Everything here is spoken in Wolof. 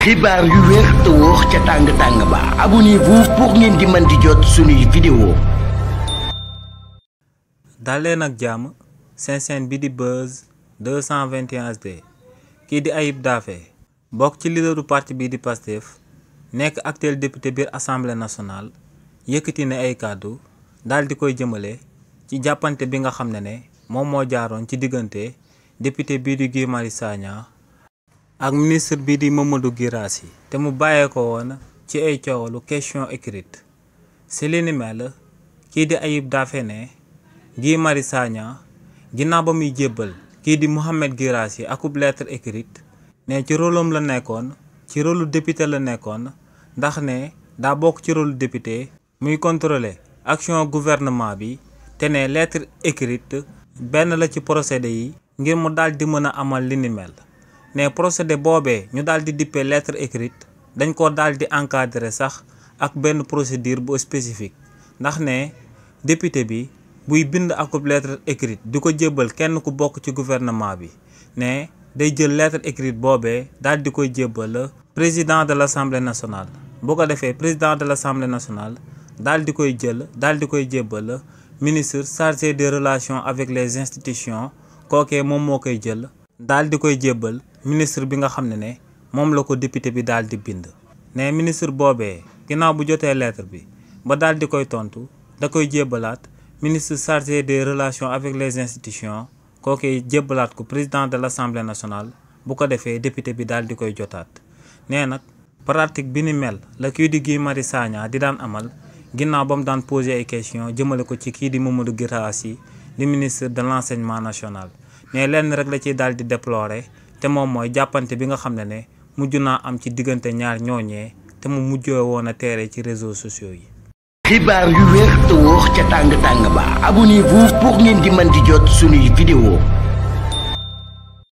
xibaar yu wér te wóor ca tàng ba abonnez-vous pour ngeen di mën di jot suñuy vidéo. daleen ak jàmm seen chaîne bi di Buzz 221 HD kii di Ayib Daffé bokk ci leaderu parti bii di Pastef nekk actuel député biir assemblée nationale yëkkati ne ay kàddu daal di koy jëmale ci jàppante bi nga xam ne moom moo jaaroon ci diggante député bii di Guy Marius Sagna ak ministre bii di Mamadou Guirassy te mu bàyyee ko woon ci ay coowalu question écrite si li ni mel kii di Ayib Daffé ne Guy Marius Sagna ginnaaw ba muy jébbal kii di Mohamed Guirassy akub lettre écrite ne ci rôlam la nekkoon ci rôlu député la nekkoon ndax ne daa bokk ci rôlu député muy contrôler action gouvernement bi te ne lettre écrite benn la ci procédé yi ngir mu daal di mën a amal li ni mel ne procédé boobee ñu daal di dippee lettre écrite dañ ko daal di encadrer sax ak benn procédure bu spécifique ndax ne député bi buy bind akub lettre écrite di ko jébbal kenn ku bokk ci gouvernement bi ne day jël lettre écrite boobee daal di koy jébbal président de l'Assemblée nationale bu ko defee président de l'Assemblée nationale daal di koy jébbal ministre chargé des relations avec les institutions kookee moom moo koy jël daal di koy jébbal ministre bi nga xam ne moom la ko député bi daal di bind ne ministre boobee ginnaaw bu jotee lettre bi ba daal di koy tontu da koy jébbalaat ministre chargé des relations avec les institutions kookee jébbalaat ko président de l'Assemblée nationale bu ko defee député bi daal di koy jotaat nee nag pratique bi ni mel la kii di Guy Marius Sagna di daan amal ginnaaw ba mu daan poser ay questions jëmale ko ci kii di Mamadou Guirassy di ministre de l'enseignement national mais lenn rek la ciy daal di déplorer te moom mooy jàppante bi nga xam ne mujj naa am ci diggante ñaar ñooñee te mu mujjoo woon a teere ci réseaux sociaux yi. xibaar yu wér te wóor ca tàng ba abonnez-vous pour ngeen di mën di jot suñuy vidéo.